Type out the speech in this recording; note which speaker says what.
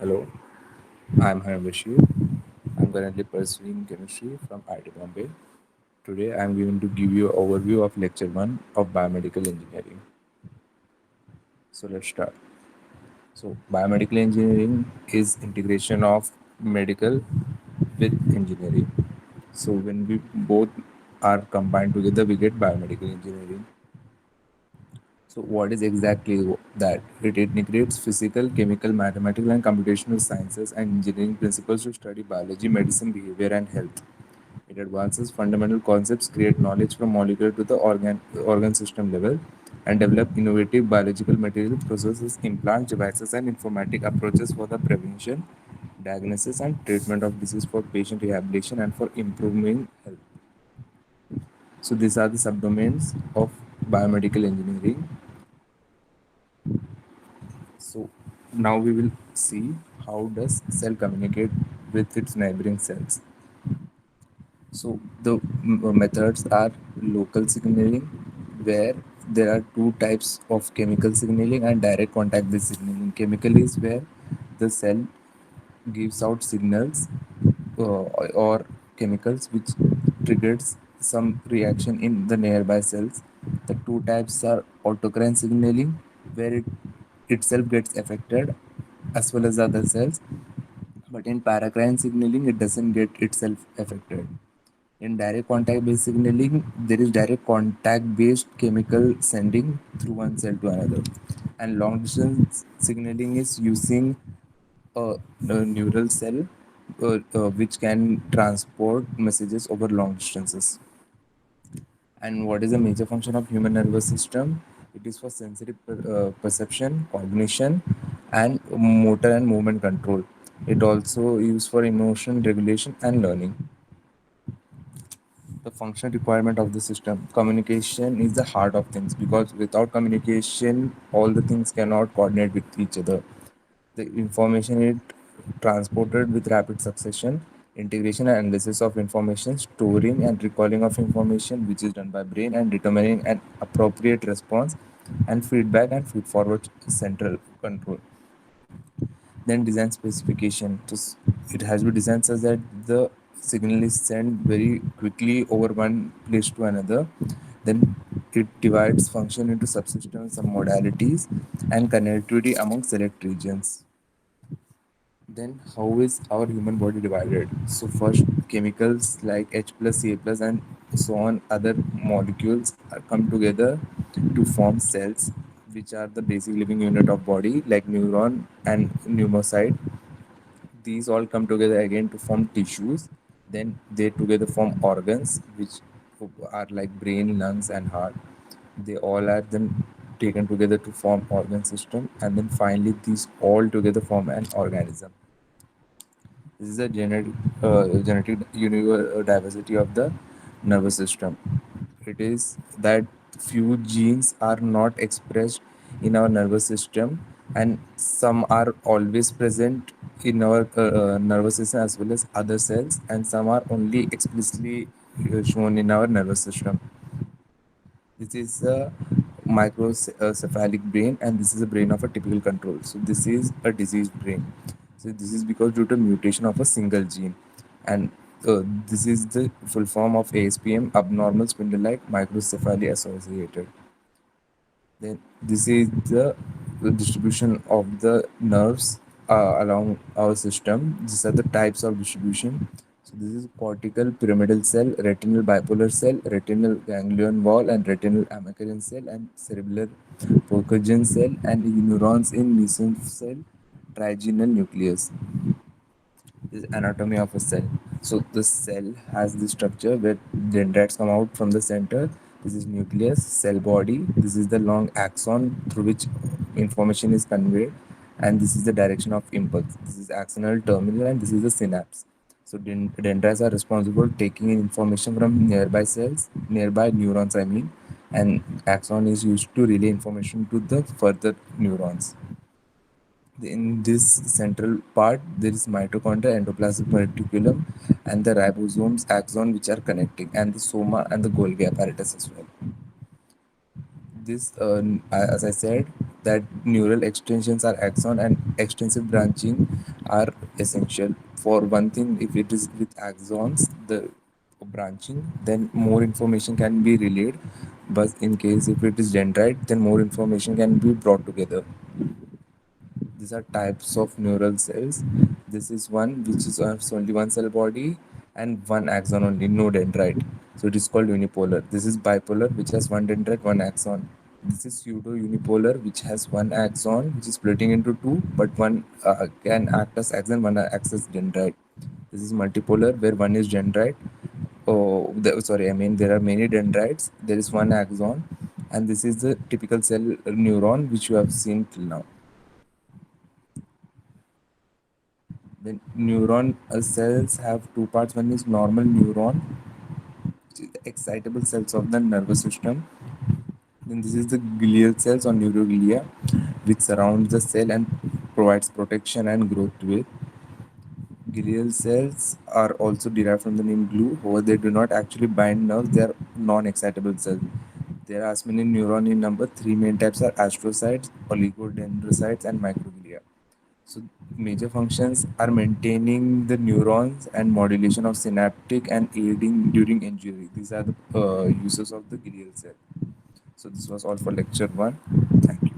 Speaker 1: Hello, I'm Harim Bashir. I'm currently pursuing chemistry from IIT Bombay. Today, I'm going to give you an overview of Lecture 1 of Biomedical Engineering. So, let's start. So, Biomedical Engineering is integration of medical with engineering. So, when we both are combined together, we get biomedical engineering. So, what is exactly that? It integrates physical, chemical, mathematical, and computational sciences and engineering principles to study biology, medicine, behavior, and health. It advances fundamental concepts, create knowledge from molecular to the organ system level, and develop innovative biological material processes, implants, devices, and informatic approaches for the prevention, diagnosis, and treatment of disease for patient rehabilitation and for improving health. So these are the subdomains of biomedical engineering. So now we will see how does cell communicate with its neighboring cells. So the methods are local signaling, where there are two types of chemical signaling and direct contact based signaling. Chemical is where the cell gives out signals or chemicals which triggers some reaction in the nearby cells. The two types are autocrine signaling, where it itself gets affected as well as the other cells, but in paracrine signaling it doesn't get itself affected. In direct contact based signaling, there is direct contact based chemical sending through one cell to another, and long distance signaling is using a neural cell which can transport messages over long distances. And what is the major function of human nervous system? It is for sensory perception, cognition, and motor and movement control. It also used for emotion regulation and learning. The function requirement of the system. Communication is the heart of things, because without communication, all the things cannot coordinate with each other. The information is transported with rapid succession, integration and analysis of information, storing and recalling of information, which is done by brain, and determining an appropriate response, and feedback and feed forward central control. Then design specification. It has been designed such that the signal is sent very quickly over one place to another. Then it divides function into subsystems, some modalities, and connectivity among select regions. Then how is our human body divided? So first, chemicals like H plus, A plus, and so on other molecules come together to form cells, which are the basic living unit of body, like neuron and pneumocyte. These all come together again to form tissues. Then they together form organs, which are like brain, lungs, and heart. They all are then taken together to form organ system, and then finally these all together form an organism. This is a genetic diversity of the nervous system. It is that few genes are not expressed in our nervous system, and some are always present in our nervous system as well as other cells, and some are only explicitly shown in our nervous system. This is a microcephalic brain, and this is a brain of a typical control. So this is a diseased brain. So this is because due to mutation of a single gene, and this is the full form of ASPM, abnormal spindle-like microcephaly associated. Then this is the distribution of the nerves along our system. These are the types of distribution. So this is cortical pyramidal cell, retinal bipolar cell, retinal ganglion wall, and retinal amacrine cell, and cerebellar Purkinje cell, and neurons in mesosphere cell, trigenal nucleus. Is anatomy of a cell. So the cell has the structure where dendrites come out from the center. This is nucleus, cell body. This is the long axon through which information is conveyed, and this is the direction of impulse. This is axonal terminal, and this is the synapse. So dendrites are responsible for taking in information from nearby cells, nearby neurons, I mean, and axon is used to relay information to the further neurons. In this central part, there is mitochondria, endoplasmic reticulum, and the ribosomes, axon, which are connecting, and the soma and the Golgi apparatus as well. This, as I said, that neural extensions are axon and extensive branching are essential. For one thing, if it is with axons, the branching, then more information can be relayed. But in case if it is dendrite, then more information can be brought together. These are types of neural cells. This is one which is has only one cell body and one axon only, no dendrite. So it is called unipolar. This is bipolar, which has one dendrite, one axon. This is pseudo unipolar, which has one axon, which is splitting into two, but one can act as axon, one acts as dendrite. This is multipolar, where one is dendrite. Sorry, I mean there are many dendrites. There is one axon, and this is the typical cell neuron which you have seen till now. The neuron cells have two parts. One is normal neuron, which is the excitable cells of the nervous system. Then this is the glial cells or neuroglia, which surrounds the cell and provides protection and growth to it. Glial cells are also derived from the name glue. However, they do not actually bind nerves. They are non-excitable cells. There are as many neuron in number. Three main types are astrocytes, oligodendrocytes, and microglia. So major functions are maintaining the neurons and modulation of synaptic and aiding during injury. These are the uses of the glial cell. So this was all for lecture one. Thank you.